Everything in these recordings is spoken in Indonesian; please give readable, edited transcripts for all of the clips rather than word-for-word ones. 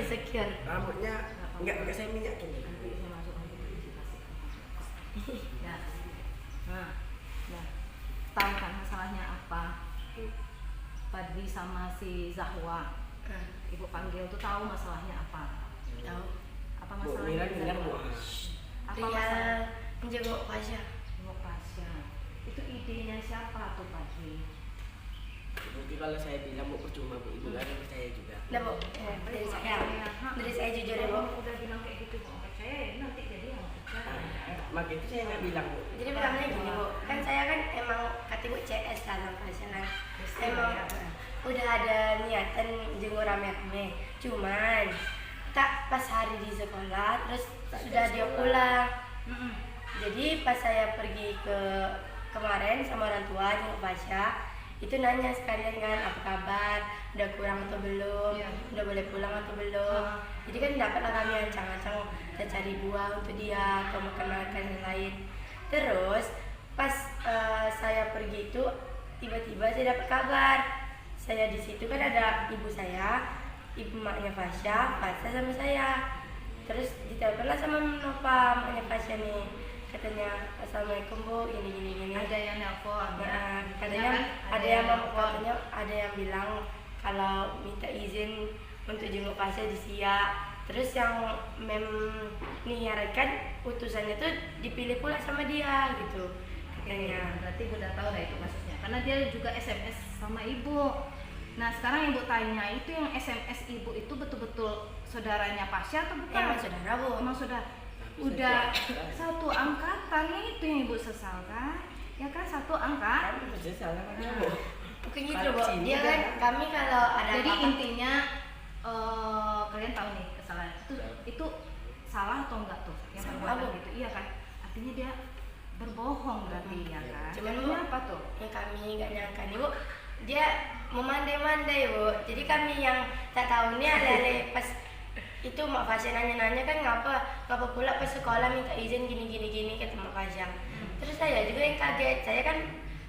insecure. Rambutnya enggak saya minyakin. Nanti saya masuk nanti kasih. Ya. Nah, tahu kan masalahnya apa? Padli sama si Zahwa. Ibu panggil tuh tahu masalahnya apa? Tahu. Apa Bu masalahnya? Mira dengar Bu. Apa Dia masalah? menjenguk Pasha. Jenguk Pasha. Itu idenya siapa tuh Padli? Mungkin kalau saya bilang Bu percuma Bu, Ibu nggak ada percaya juga. Nah Bu, dari saya jujur ya Bu. Udah bilang kayak gitu kok percaya nanti jadi yang percaya. Maka itu saya nggak bilang Bu. Jadi bilangnya gini Bu, kan saya kan emang kata Bu CS dalam Pasha kan. Emang udah ada niatan jenguk rame-rame, cuman tak pas hari di sekolah terus sudah dia pulang. Jadi pas saya pergi ke kemarin sama orang tua jenguk Pasha, itu nanya sekalian kan apa kabar, udah kurang atau belum, udah boleh pulang atau belum. Jadi kan dapatlah kami ancang-ancang kita cari buah untuk dia atau makan yang lain. Terus pas saya pergi itu tiba-tiba saya dapat kabar. Saya di situ kan ada ibu saya, ibu maknya Pasha sama saya. Terus diteleponlah sama Nova, maknya Pasha nih. Katanya assalamualaikum Bu, gini. Ada yang nelpon. Nah, katanya ada yang bilang kalau minta izin untuk jenguk Pasha di Siak. Terus yang menyiarkan utusannya tuh dipilih pula sama dia gitu katanya. Berarti ibu udah tahu dah itu kasusnya. Karena dia juga SMS sama ibu. Nah sekarang ibu tanya, itu yang SMS ibu itu betul-betul saudaranya Pasha atau bukan? Emang saudara Bu. Emang sudah udah satu angkatan itu yang ibu sesalkan, ya kan satu angkat. Kan salah kan Bu. Bukan gitu Bu. Dia kan kami kalau ada Jadi apa-apa, intinya kalian tahu nih kesalahan itu salah atau enggak tuh yang Salah, perbuatan Bu. gitu, iya kan? Artinya dia berbohong berarti ya kan? Cuman Jadinya Bu, apa tuh? yang kami nggak nyangka nih Bu, dia memandai-mandai Bu. Jadi kami yang tak tahu nih alih-alih pas itu Mak Pasha nanya-nanya kan ngapa pula pas sekolah minta izin gini kata Mak Pasha. Terus saya juga yang kaget. Saya kan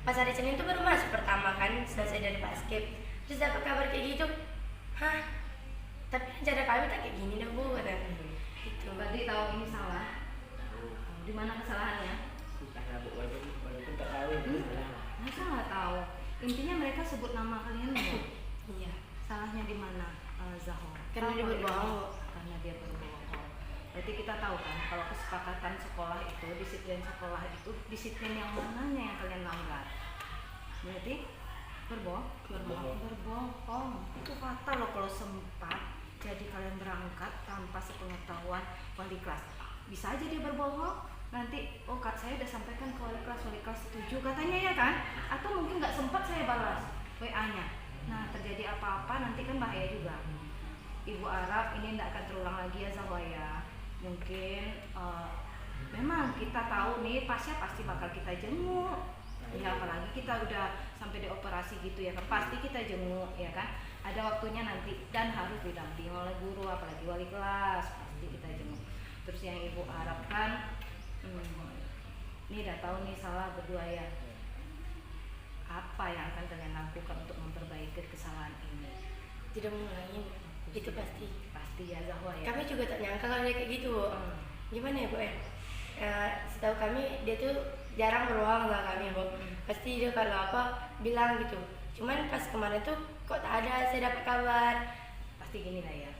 pas hari Senin tuh baru masuk pertama kan selesai dari basket. Terus dapat kabar kayak gitu. Hah? Tapi cara kami tak kayak gini dah Bu kata. Itu. Berarti tahu ini salah. Di mana kesalahannya? Entahlah Bu, walaupun tak tahu itu salah. Masa nggak tahu? Intinya mereka sebut nama kalian ya. Iya. Salahnya di mana, Zahra? Karena dia berbohong, Bu. Karena dia berbohong. Berarti kita tahu kan kalau kesepakatan sekolah itu, disiplin sekolah itu, disiplin yang mananya yang kalian langgar? Berarti berbohong. Itu fatal loh kalau sempat jadi kalian berangkat tanpa sepengetahuan wali kelas. Bisa aja dia berbohong. Nanti, Kak saya udah sampaikan ke wali kelas setuju katanya ya kan? Atau mungkin nggak sempat saya balas WA-nya. Nah terjadi apa-apa nanti kan bahaya juga. Ibu Arab ini tidak akan terulang lagi ya Zahwa ya. Mungkin memang kita tahu nih Pasha pasti bakal kita jenguk. Ya apalagi kita udah sampai di operasi gitu ya kan, pasti kita jenguk ya kan. Ada waktunya nanti dan harus didampingi oleh guru, apalagi wali kelas pasti kita jenguk. Terus yang ibu harapkan, ini udah tahu nih salah berdua ya. Apa yang akan kalian lakukan untuk memperbaiki kesalahan ini? Tidak mengulangi. Itu pasti. Pasti ya Zahwa ya. Kami juga tak nyangka kalau dia kayak gitu Bu. Gimana ya Bu ya? Setahu kami dia tuh jarang berbohong sama kami Bu. Pasti dia kalau apa bilang gitu. Cuman pas kemarin tuh kok tak ada saya dapat kabar. Pasti gini lah ya.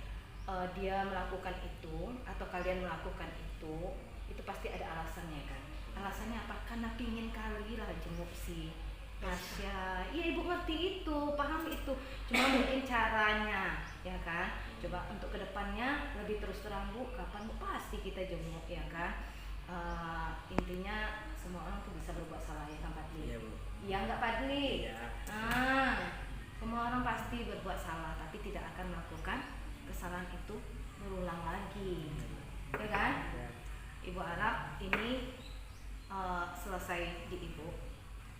Dia melakukan itu atau kalian melakukan itu pasti ada alasannya kan. Alasannya apa? Karena pingin kali lah jenguk si Pasha. Iya ibu ngerti itu, paham itu. Cuma mungkin caranya, ya kan. Coba untuk kedepannya lebih terus terang Bu, kapan Bu pasti kita jenguk ya kan. Intinya semua orang tuh bisa berbuat salah ya kan Padli. Iya Bu. Iya nggak Padli? Iya. Semua orang pasti berbuat salah, tapi tidak akan melakukan kesalahan itu berulang lagi, ya kan? Ya. Ibu harap ini selesai di ibu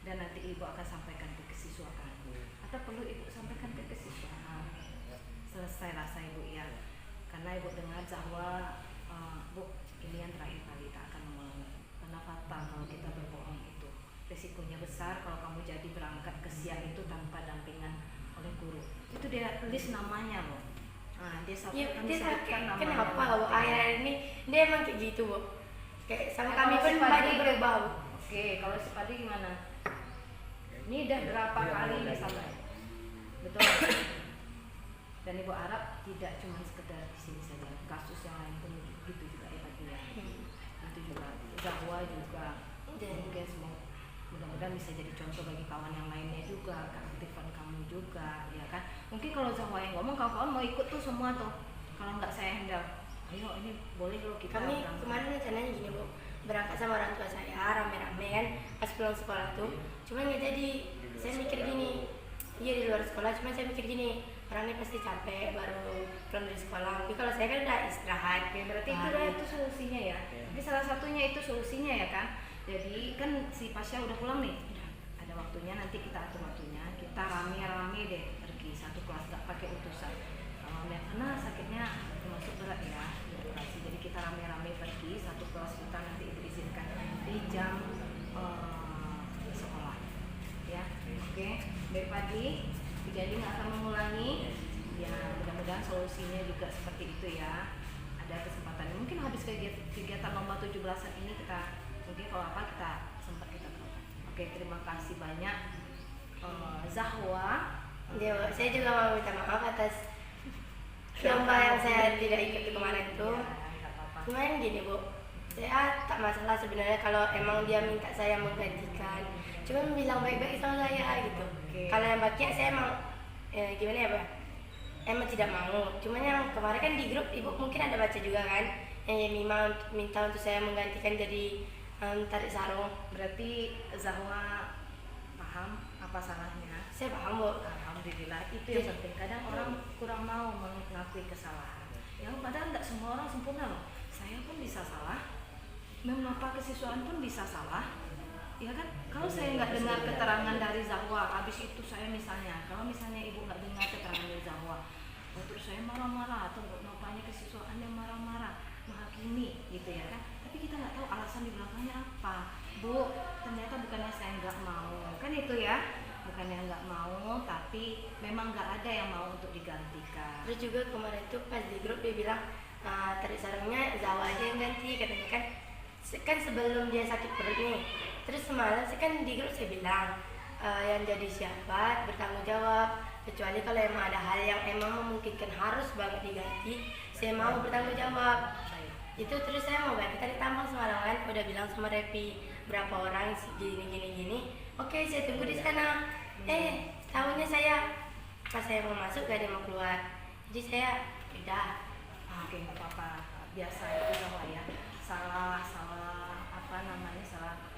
dan nanti ibu akan sampaikan ke kesiswaan atau perlu ibu sampaikan ke kesiswaan. Selesai rasa ibu ya, karena ibu dengar Zahwa Bu ini yang terakhir kali tak akan mengulangi karena fatal kalau kita berbohong itu resikonya besar. Kalau kamu jadi berangkat ke Siak itu tanpa dampingan oleh guru, itu dia tulis namanya loh. Dia satu Iya, kami dia sebutkan kayak namanya. kenapa Bu? Akhir-akhir ini dia emang kayak gitu Bu. Kayak sama Nah, kami kalau pun si Padi- banyak berubah Bu. Oke, kalau si Padi gimana? Ini udah berapa kali disampaikan? Betul. Dan Ibu harap tidak cuma sekedar di sini saja, kasus yang lain pun gitu juga ya Padi ya. Itu juga Zahwa juga. Mungkin semua mudah-mudahan bisa jadi contoh bagi kawan yang lainnya juga, keaktifan kamu juga, ya kan? Mungkin kalau Zahwa yang ngomong, kawan-kawan mau ikut tuh semua tuh. Kalau nggak saya handle, ayo ini boleh loh kita. Kami berangkat. kemarin rencananya gini Bu, berangkat sama orang tua saya rame-rame kan pas pulang sekolah tuh. Cuma nggak jadi. Saya mikir gini, iya di luar sekolah. Cuma saya mikir gini, orang ini pasti capek baru pulang dari sekolah. Tapi kalau saya kan udah istirahat. Oke, berarti itu solusinya ya. Jadi salah satunya itu solusinya ya kan. Jadi kan si Pasha udah pulang nih. Ada waktunya, nanti kita atur waktunya. Kita rame-rame deh pergi satu kelas, gak pakai utusan. Karena sakitnya termasuk berat ya di operasi. Jadi kita rame-rame pergi satu kelas, kita nanti diizinkan di jam sekolah. Ya, oke. Baik Padi, jadi nggak akan mengulangi. Ya, mudah-mudahan solusinya juga seperti itu ya. Ada kesempatan. Mungkin habis kegiatan lomba 17-an ini kita mungkin kalau apa kita sempat kita keluar. Oke, terima kasih banyak Zahwa. Ya, saya juga mau minta maaf atas lomba yang saya tidak ikut kemarin tuh. Ya, nggak apa-apa. Cuman gini Bu, saya tak masalah sebenarnya kalau emang dia minta saya menggantikan. Cuma bilang baik-baik sama saya gitu. Oke. Kalau yang bagian saya emang gimana ya Pak? Emang tidak mau. Cuman yang kemarin kan di grup Ibu mungkin ada baca juga kan, yang Yemima minta untuk saya menggantikan jadi tarik sarung. Berarti Zahwa paham apa salahnya. Saya paham Bu. Alhamdulillah, itu yang penting. Kadang orang kurang mau mengakui kesalahan. Ya padahal tidak semua orang sempurna loh. Saya pun bisa salah, mengapa kesiswaan pun bisa salah. Ya kan, kalau saya nggak dengar keterangan dari Zahwa, habis itu saya misalnya, kalau misalnya ibu nggak dengar keterangan dari Zahwa, terus saya marah-marah atau bapaknya kesiswaan yang marah-marah, menghakimi gitu ya kan. Tapi kita nggak tahu alasan di belakangnya apa. Bu, ternyata bukannya saya nggak mau, kan itu ya, bukannya nggak mau, tapi memang nggak ada yang mau untuk digantikan. Terus juga kemarin tuh pas di grup dia bilang tarik sarungnya Zawa aja yang ganti katanya kan. Kan sebelum dia sakit perut nih. Terus semalam saya kan di grup saya bilang yang jadi siapa bertanggung jawab, kecuali kalau emang ada hal yang emang memungkinkan harus banget diganti, saya mau bertanggung jawab. Itu terus saya mau ganti tadi tampang semalam kan, udah bilang sama Repi berapa orang gini. Oke, saya tunggu di sana. Tahunya saya pas saya mau masuk gak ada yang mau keluar. Jadi saya udah. Oke, nggak apa-apa, biasa itu sama ya. Salah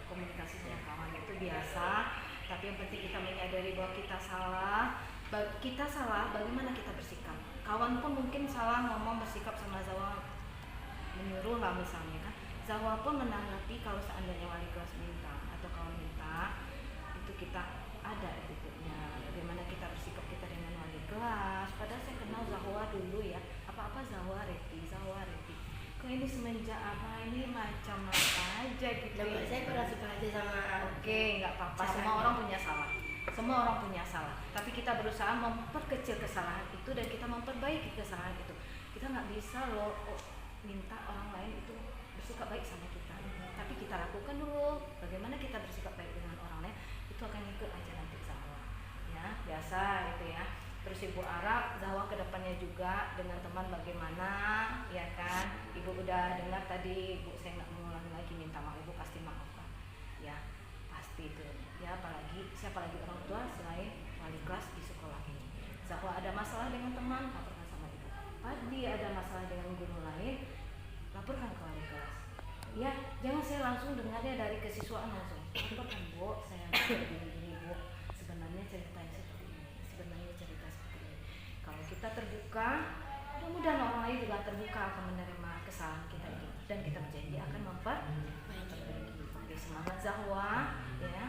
komunikasi sama kawan itu biasa. Tapi yang penting kita menyadari bahwa kita salah. Bagaimana kita bersikap? Kawan pun mungkin salah ngomong bersikap sama Zawa, menyuruh lah misalnya kan. Zawa pun menanggapi kalau seandainya wali kelas minta atau kawan minta, itu kita ada berikutnya. Bagaimana kita bersikap kita dengan wali kelas. Padahal saya kenal Zahwa dulu ya. Apa-apa Zahwa Reti. Kok ini semenjak apa ini macam apa aja gitu. Dan saya kurang suka aja sama. Oke, nggak apa-apa. Caranya. Semua orang punya salah. Tapi kita berusaha memperkecil kesalahan itu dan kita memperbaiki kesalahan itu. Kita nggak bisa loh minta orang lain itu bersikap baik sama kita. Tapi kita lakukan dulu. Bagaimana kita bersikap baik dengan orang lain itu akan ikut aja nanti Zahwa. Ya, biasa gitu ya. Terus Ibu Arab, Zahwa kedepannya juga dengan teman bagaimana, ya kan? Ibu udah dengar tadi, Ibu saya nggak mengulangi lagi, minta maaf, Ibu pasti maafkan, ya pasti itu. Ya apalagi siapa lagi orang tua selain wali kelas di sekolah ini. Zahwa ada masalah dengan teman, laporkan sama Ibu. Padi ada masalah dengan guru lain, laporkan ke wali kelas. Ya jangan saya langsung dengarnya dari kesiswaan langsung. Laporkan Bu, saya begini Bu. Sebenarnya ceritanya seperti ini. Kalau kita terbuka, mudah-mudahan orang lain juga terbuka akan menerima kesalahan kita ini dan kita berjanji akan memperbaiki. Oke, semangat Zahwa, ya.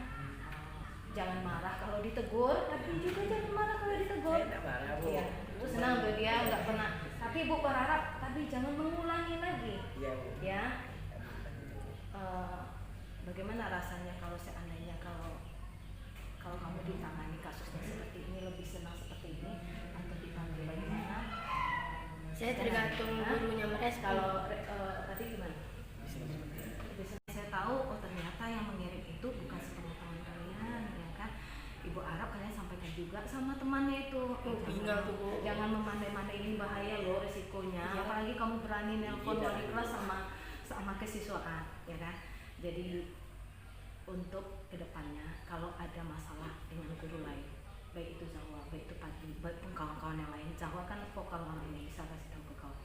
Jangan marah kalau ditegur, tapi juga jangan marah kalau ditegur. Saya tak marah, Bu. Ya, Bu senang tuh dia nggak pernah. Tapi Ibu berharap, tapi jangan mengulangi lagi. Iya, Bu. Ya. Bagaimana rasanya kalau seandainya kalau kamu ditangani kasusnya seperti ini, lebih senang seperti ini atau dipanggil bagaimana? Saya tergantung gurunya mereka. Kalau tadi gimana? Bisa seperti Saya tahu, oh ternyata yang mengirim itu bukan sepengetahuan kalian, ya kan? Ibu Arab kalian sampaikan juga sama temannya itu. Bingung tuh, Bu. Jangan memandai-mandai, ini bahaya loh resikonya. Iya. Apalagi kamu berani nelpon Iya. wali kelas sama kesiswaan, ya kan? Jadi untuk kedepannya kalau ada masalah dengan guru lain, baik itu Zahwa, baik itu Padi, baik pun kawan-kawan yang lain, Zahwa kan vokal orang ini bisa kasih tahu ke kawan.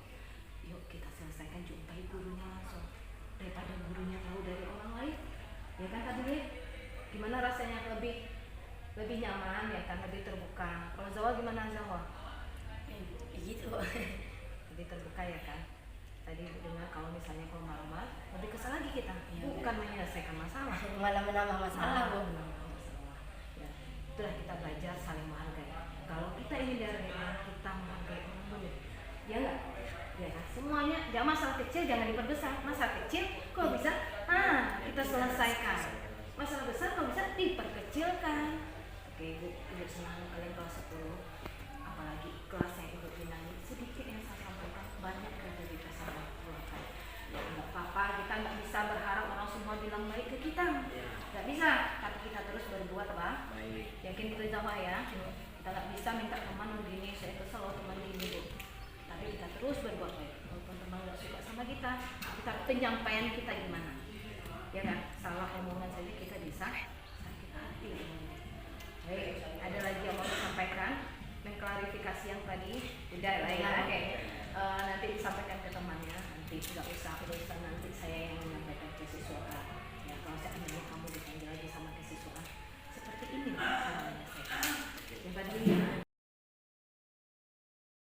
Yuk kita selesaikan, jumpai gurunya langsung daripada gurunya tahu dari orang lain, ya kan tadi gimana rasanya lebih nyaman, ya kan, lebih terbuka. Kalau Zahwa gimana Zahwa? Gitu. Lebih terbuka ya kan. Tadi dengar kalau misalnya kalau marah-marah lebih kesal lagi kita, Iya, bukan menyelesaikan masalah, Malah menambah masalah, Bu. Ya, itulah kita belajar saling menghargai. Kalau kita ini dari rumah, kita menghargai orang dulu, ya nggak? Ya kan? Semuanya, jangan masalah kecil jangan diperbesar. Masalah kecil kok bisa? Kita selesaikan. Masalah besar kok bisa diperkecilkan. Oke, ibu senang kalian kelas 10, apalagi kelas yang ikut ini sedikit yang saya sampaikan, banyak kreativitas yang keluarkan. Nggak apa-apa, kita nggak bisa berharap orang semua bilang baik ke kita, nggak bisa. Tapi kita terus berbuat baik. yakin itu sama ya. Kita nggak bisa minta teman begini, saya kesel loh teman gini Bu. Tapi kita terus berbuat baik. Walaupun teman nggak suka sama kita penyampaian kita gimana? Ya kan, salah omongan saja kita bisa sakit hati. Baik, ada lagi yang mau disampaikan? Mengklarifikasi yang tadi udah lah ya. Oke. Nanti disampaikan ke temannya. Nanti nggak usah nanti saya yang menyampaikan ke siswa. Ya kalau seandainya kamu dipanggil lagi sama ke siswa, seperti ini cara menyelesaikan. Yang tadi